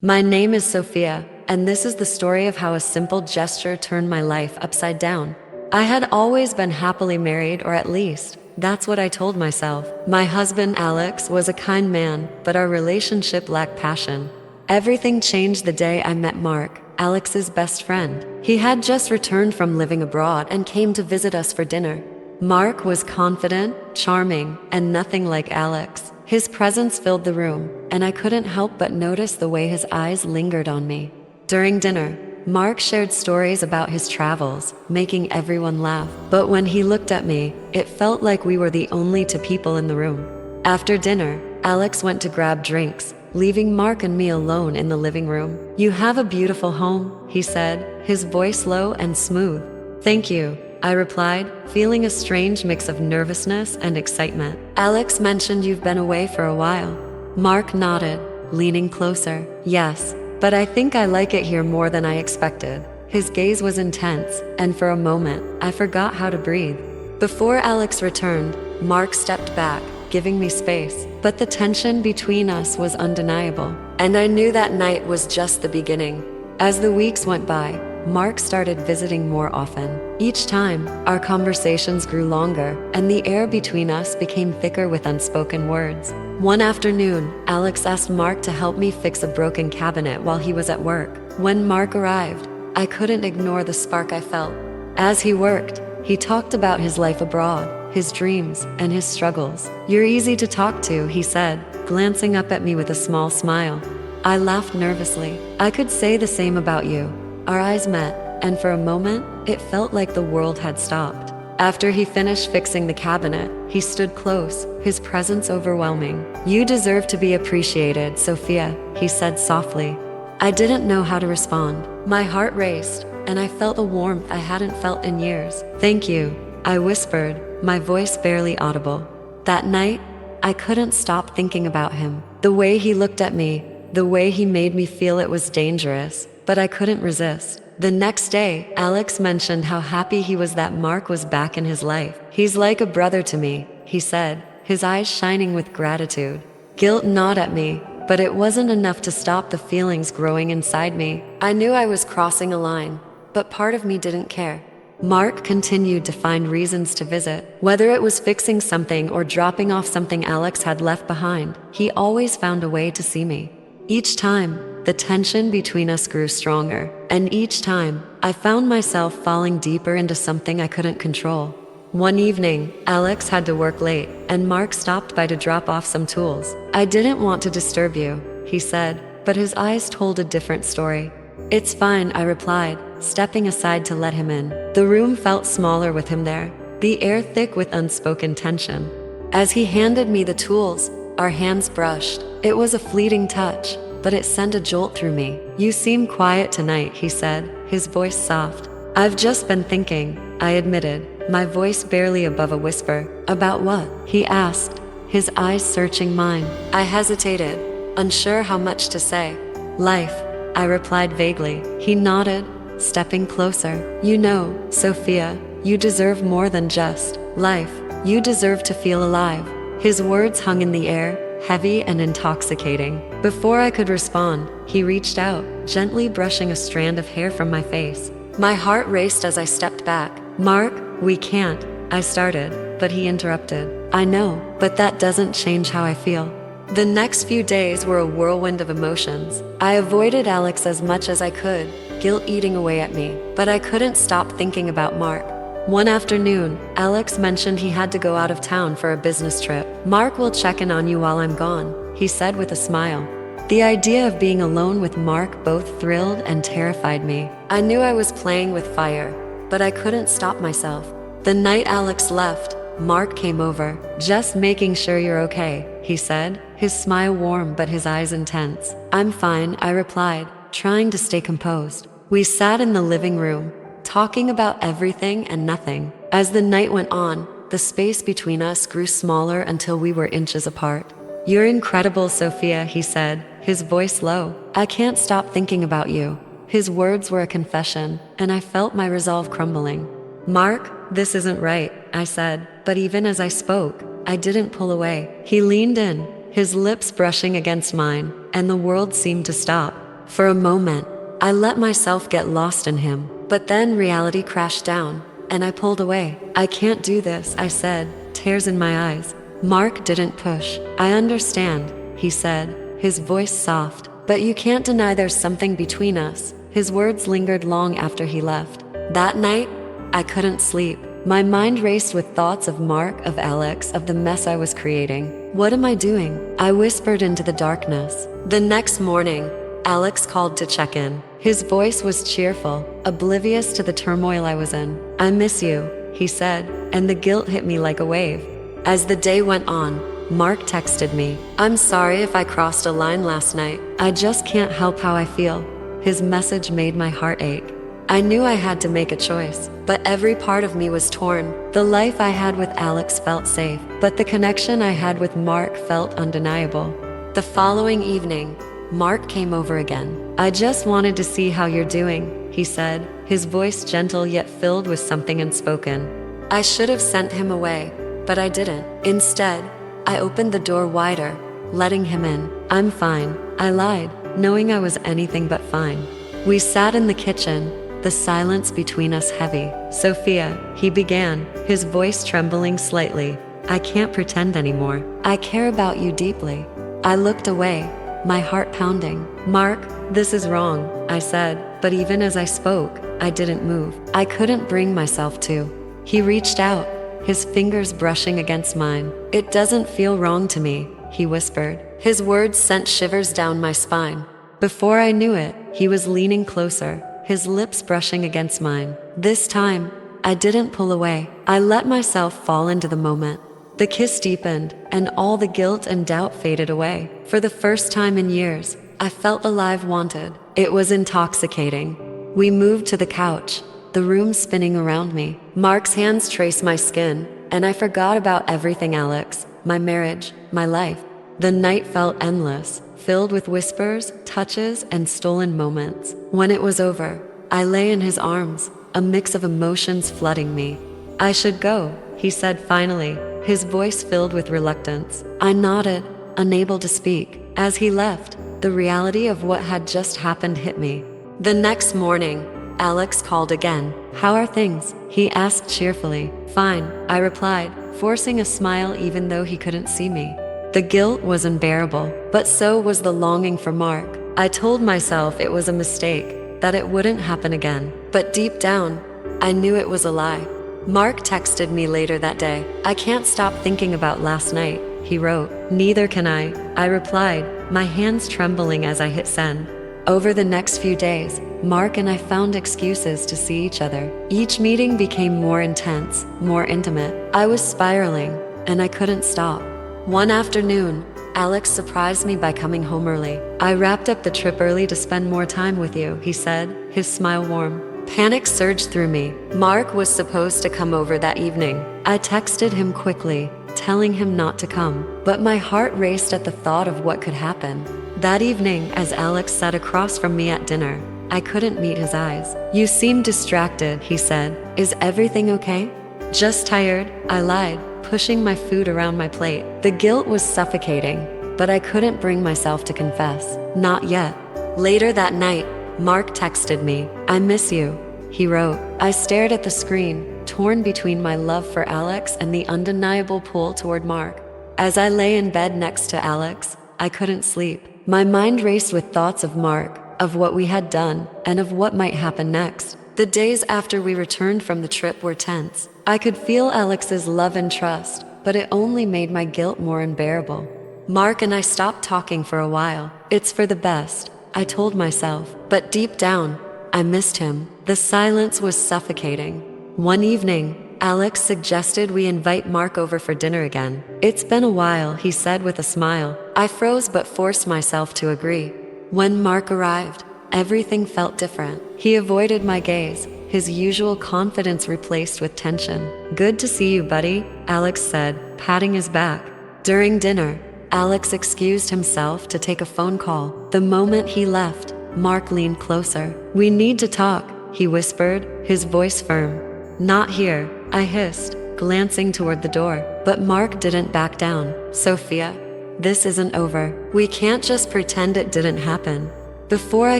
My name is Sofia, and this is the story of how a simple gesture turned my life upside down. I had always been happily married, or at least, that's what I told myself. My husband, Alex, was a kind man, but our relationship lacked passion. Everything changed the day I met Mark, Alex's best friend. He had just returned from living abroad and came to visit us for dinner. Mark was confident, charming, and nothing like Alex. His presence filled the room, and I couldn't help but notice the way his eyes lingered on me. During dinner, Mark shared stories about his travels, making everyone laugh. But when he looked at me, it felt like we were the only two people in the room. After dinner, Alex went to grab drinks, leaving Mark and me alone in the living room. "You have a beautiful home," he said, his voice low and smooth. "Thank you," I replied, feeling a strange mix of nervousness and excitement. "Alex mentioned you've been away for a while." Mark nodded, leaning closer. "Yes, but I think I like it here more than I expected." His gaze was intense, and for a moment, I forgot how to breathe. Before Alex returned, Mark stepped back, giving me space, but the tension between us was undeniable, and I knew that night was just the beginning. As the weeks went by, Mark started visiting more often. Each time, our conversations grew longer, and the air between us became thicker with unspoken words. One afternoon, Alex asked Mark to help me fix a broken cabinet while he was at work. When Mark arrived, I couldn't ignore the spark I felt. As he worked, he talked about his life abroad, his dreams, and his struggles. "You're easy to talk to," he said, glancing up at me with a small smile. I laughed nervously. "I could say the same about you." Our eyes met, and for a moment, it felt like the world had stopped. After he finished fixing the cabinet, he stood close, his presence overwhelming. "You deserve to be appreciated, Sofia," he said softly. I didn't know how to respond. My heart raced, and I felt a warmth I hadn't felt in years. "Thank you," I whispered, my voice barely audible. That night, I couldn't stop thinking about him. The way he looked at me, the way he made me feel it was dangerous, but I couldn't resist. The next day, Alex mentioned how happy he was that Mark was back in his life. "He's like a brother to me," he said, his eyes shining with gratitude. Guilt gnawed at me, but it wasn't enough to stop the feelings growing inside me. I knew I was crossing a line, but part of me didn't care. Mark continued to find reasons to visit. Whether it was fixing something or dropping off something Alex had left behind, he always found a way to see me. Each time, the tension between us grew stronger, and each time, I found myself falling deeper into something I couldn't control. One evening, Alex had to work late, and Mark stopped by to drop off some tools. "I didn't want to disturb you," he said, but his eyes told a different story. "It's fine," I replied, stepping aside to let him in. The room felt smaller with him there, the air thick with unspoken tension. As he handed me the tools, our hands brushed. It was a fleeting touch, but it sent a jolt through me. "You seem quiet tonight," he said, his voice soft. "I've just been thinking," I admitted, my voice barely above a whisper. "About what?" he asked, his eyes searching mine. I hesitated, unsure how much to say. "Life," I replied vaguely. He nodded, stepping closer. "You know, Sofia, you deserve more than just life. You deserve to feel alive." His words hung in the air, heavy and intoxicating. Before I could respond, he reached out, gently brushing a strand of hair from my face. My heart raced as I stepped back. "Mark, we can't," I started, but he interrupted. "I know, but that doesn't change how I feel." The next few days were a whirlwind of emotions. I avoided Alex as much as I could, guilt eating away at me, but I couldn't stop thinking about Mark. One afternoon, Alex mentioned he had to go out of town for a business trip. "Mark will check in on you while I'm gone," he said with a smile. The idea of being alone with Mark both thrilled and terrified me. I knew I was playing with fire, but I couldn't stop myself. The night Alex left, Mark came over. "Just making sure you're okay," he said, his smile warm but his eyes intense. "I'm fine," I replied, trying to stay composed. We sat in the living room, talking about everything and nothing. As the night went on, the space between us grew smaller until we were inches apart. "You're incredible, Sofia," he said, his voice low. "I can't stop thinking about you." His words were a confession, and I felt my resolve crumbling. "Mark, this isn't right," I said, but even as I spoke, I didn't pull away. He leaned in, his lips brushing against mine, and the world seemed to stop. For a moment, I let myself get lost in him, but then reality crashed down, and I pulled away. I can't do this, I said, tears in my eyes. Mark didn't push. I understand, he said, his voice soft, but you can't deny there's something between us. His words lingered long after he left. That night, I couldn't sleep. My mind raced with thoughts of Mark, of Alex, of the mess I was creating. What am I doing? I whispered into the darkness. The next morning, Alex called to check in. His voice was cheerful, oblivious to the turmoil I was in. I miss you, he said, and the guilt hit me like a wave. As the day went on, Mark texted me. I'm sorry if I crossed a line last night. I just can't help how I feel. His message made my heart ache. I knew I had to make a choice, but every part of me was torn. The life I had with Alex felt safe, but the connection I had with Mark felt undeniable. The following evening, Mark came over again. I just wanted to see how you're doing, he said, his voice gentle yet filled with something unspoken. I should have sent him away, but I didn't. Instead, I opened the door wider, letting him in. I'm fine, I lied, knowing I was anything but fine. We sat in the kitchen, the silence between us heavy. Sofia, he began, his voice trembling slightly. I can't pretend anymore. I care about you deeply. I looked away, my heart pounding. Mark, this is wrong, I said, but even as I spoke, I didn't move. I couldn't bring myself to. He reached out, his fingers brushing against mine. It doesn't feel wrong to me, he whispered. His words sent shivers down my spine. Before I knew it, he was leaning closer, his lips brushing against mine. This time, I didn't pull away. I let myself fall into the moment. The kiss deepened, and all the guilt and doubt faded away. For the first time in years, I felt alive, wanted. It was intoxicating. We moved to the couch, the room spinning around me. Mark's hands traced my skin, and I forgot about everything Alex, my marriage, my life. The night felt endless, filled with whispers, touches, and stolen moments. When it was over, I lay in his arms, a mix of emotions flooding me. I should go, he said finally, his voice filled with reluctance. I nodded, unable to speak. As he left, the reality of what had just happened hit me. The next morning, Alex called again. How are things? He asked cheerfully. Fine, I replied, forcing a smile even though he couldn't see me. The guilt was unbearable, but so was the longing for Mark. I told myself it was a mistake, that it wouldn't happen again. But deep down, I knew it was a lie. Mark texted me later that day. I can't stop thinking about last night, he wrote. Neither can I replied, my hands trembling as I hit send. Over the next few days, Mark and I found excuses to see each other. Each meeting became more intense, more intimate. I was spiraling, and I couldn't stop. One afternoon, Alex surprised me by coming home early. I wrapped up the trip early to spend more time with you, he said, his smile warm. Panic surged through me. Mark was supposed to come over that evening. I texted him quickly, telling him not to come, but my heart raced at the thought of what could happen. That evening, as Alex sat across from me at dinner, I couldn't meet his eyes. You seem distracted, he said. Is everything okay? Just tired, I lied, pushing my food around my plate. The guilt was suffocating, but I couldn't bring myself to confess. Not yet. Later that night, Mark texted me. I miss you, he wrote. I stared at the screen, torn between my love for Alex and the undeniable pull toward Mark. As I lay in bed next to Alex, I couldn't sleep. My mind raced with thoughts of Mark, of what we had done, and of what might happen next. The days after we returned from the trip were tense. I could feel Alex's love and trust, but it only made my guilt more unbearable. Mark and I stopped talking for a while. It's for the best, I told myself, but deep down, I missed him. The silence was suffocating. One evening, Alex suggested we invite Mark over for dinner again. It's been a while, he said with a smile. I froze but forced myself to agree. When Mark arrived, everything felt different. He avoided my gaze, his usual confidence replaced with tension. Good to see you, buddy, Alex said, patting his back. During dinner, Alex excused himself to take a phone call. The moment he left, Mark leaned closer. We need to talk, he whispered, his voice firm. Not here, I hissed, glancing toward the door. But Mark didn't back down. Sofia, this isn't over. We can't just pretend it didn't happen. Before I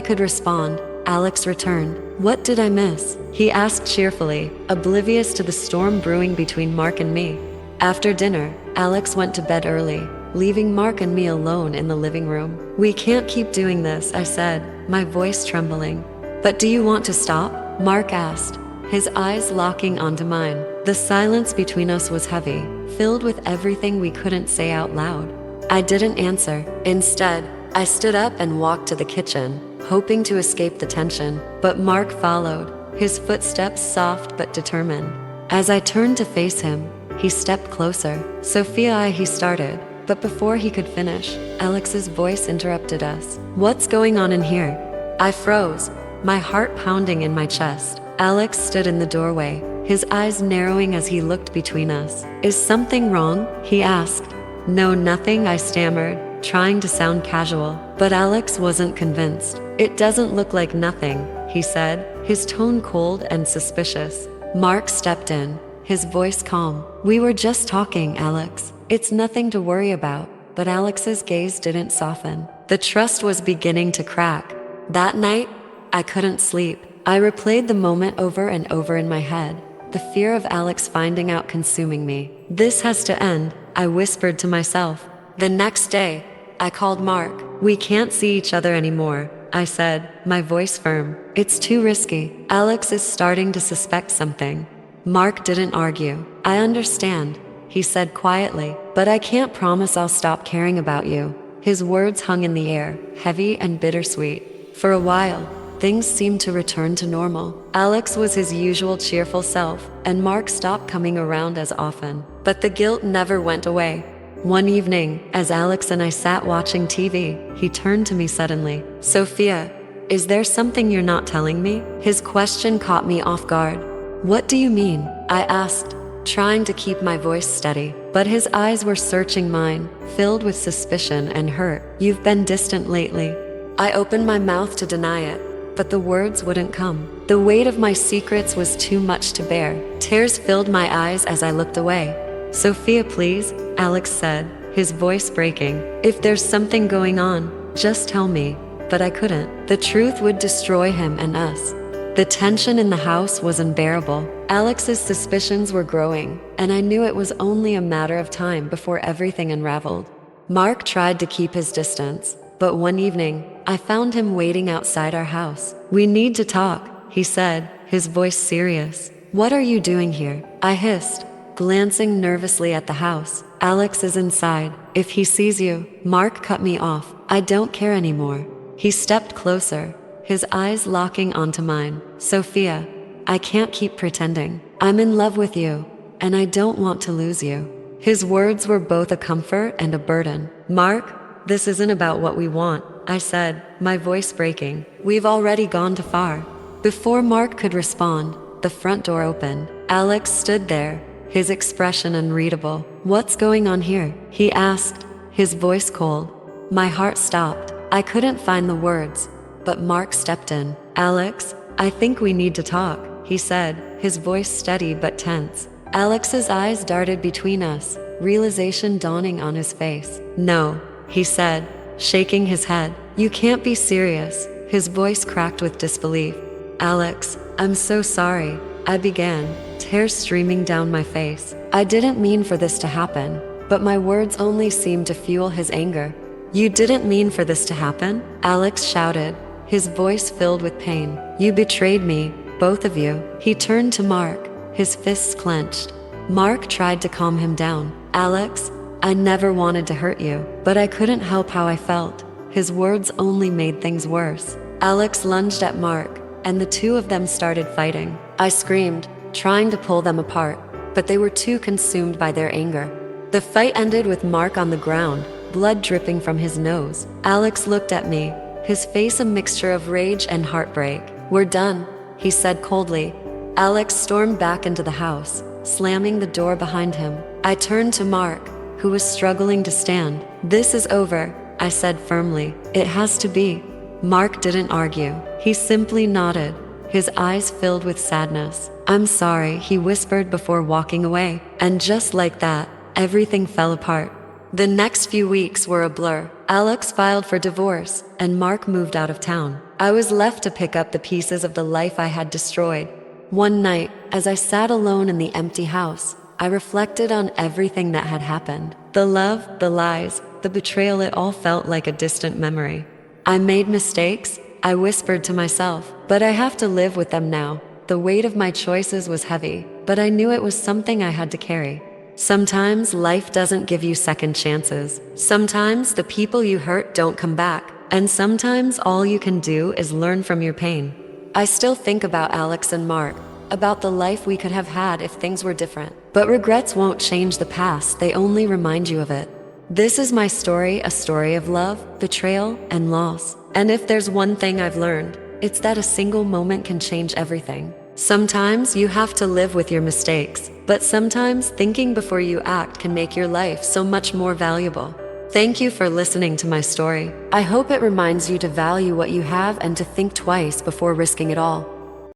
could respond, Alex returned. What did I miss? He asked cheerfully, oblivious to the storm brewing between Mark and me. After dinner, Alex went to bed early, leaving Mark and me alone in the living room. We can't keep doing this, I said, my voice trembling. But do you want to stop? Mark asked, his eyes locking onto mine. The silence between us was heavy, filled with everything we couldn't say out loud. I didn't answer. Instead, I stood up and walked to the kitchen, hoping to escape the tension, but Mark followed, his footsteps soft but determined. As I turned to face him, he stepped closer. Sofia, he started, but before he could finish, Alex's voice interrupted us. What's going on in here? I froze, my heart pounding in my chest. Alex stood in the doorway, his eyes narrowing as he looked between us. Is something wrong? He asked. No, nothing, I stammered, trying to sound casual. But Alex wasn't convinced. It doesn't look like nothing, he said, his tone cold and suspicious. Mark stepped in, his voice calm. We were just talking, Alex. It's nothing to worry about. But Alex's gaze didn't soften. The trust was beginning to crack. That night, I couldn't sleep. I replayed the moment over and over in my head, the fear of Alex finding out consuming me. This has to end, I whispered to myself. The next day, I called Mark. We can't see each other anymore, I said, my voice firm. It's too risky. Alex is starting to suspect something. Mark didn't argue. I understand, he said quietly, but I can't promise I'll stop caring about you. His words hung in the air, heavy and bittersweet. For a while, things seemed to return to normal. Alex was his usual cheerful self, and Mark stopped coming around as often. But the guilt never went away. One evening, as Alex and I sat watching TV, he turned to me suddenly. Sofia, is there something you're not telling me? His question caught me off guard. What do you mean? I asked, trying to keep my voice steady. But his eyes were searching mine, filled with suspicion and hurt. You've been distant lately. I opened my mouth to deny it, but the words wouldn't come. The weight of my secrets was too much to bear. Tears filled my eyes as I looked away. Sofia, please, Alex said, his voice breaking. If there's something going on, just tell me. But I couldn't. The truth would destroy him and us. The tension in the house was unbearable. Alex's suspicions were growing, and I knew it was only a matter of time before everything unraveled. Mark tried to keep his distance, but one evening, I found him waiting outside our house. We need to talk, he said, his voice serious. What are you doing here? I hissed, glancing nervously at the house. Alex is inside. If he sees you, Mark cut me off. I don't care anymore. He stepped closer, his eyes locking onto mine. Sofia, I can't keep pretending. I'm in love with you, and I don't want to lose you. His words were both a comfort and a burden. Mark, this isn't about what we want, I said, my voice breaking. We've already gone too far. Before Mark could respond, the front door opened. Alex stood there, his expression unreadable. What's going on here? He asked, his voice cold. My heart stopped. I couldn't find the words, but Mark stepped in. Alex, I think we need to talk, he said, his voice steady but tense. Alex's eyes darted between us, realization dawning on his face. No, he said, shaking his head. You can't be serious. His voice cracked with disbelief. Alex, I'm so sorry, I began, tears streaming down my face. I didn't mean for this to happen, but my words only seemed to fuel his anger. You didn't mean for this to happen? Alex shouted, his voice filled with pain. You betrayed me, both of you. He turned to Mark, his fists clenched. Mark tried to calm him down. Alex, I never wanted to hurt you, but I couldn't help how I felt. His words only made things worse. Alex lunged at Mark, and the two of them started fighting. I screamed, trying to pull them apart, but they were too consumed by their anger. The fight ended with Mark on the ground, blood dripping from his nose. Alex looked at me, his face a mixture of rage and heartbreak. We're done, he said coldly. Alex stormed back into the house, slamming the door behind him. I turned to Mark, who was struggling to stand. This is over, I said firmly. It has to be. Mark didn't argue. He simply nodded, his eyes filled with sadness. I'm sorry, he whispered before walking away. And just like that, everything fell apart. The next few weeks were a blur. Alex filed for divorce, and Mark moved out of town. I was left to pick up the pieces of the life I had destroyed. One night, as I sat alone in the empty house, I reflected on everything that had happened. The love, the lies, the betrayal, it all felt like a distant memory. I made mistakes, I whispered to myself, but I have to live with them now. The weight of my choices was heavy, but I knew it was something I had to carry. Sometimes life doesn't give you second chances. Sometimes the people you hurt don't come back. And sometimes all you can do is learn from your pain. I still think about Alex and Mark, about the life we could have had if things were different. But regrets won't change the past, they only remind you of it. This is my story, a story of love, betrayal, and loss. And if there's one thing I've learned, it's that a single moment can change everything. Sometimes you have to live with your mistakes, but sometimes thinking before you act can make your life so much more valuable. Thank you for listening to my story. I hope it reminds you to value what you have and to think twice before risking it all.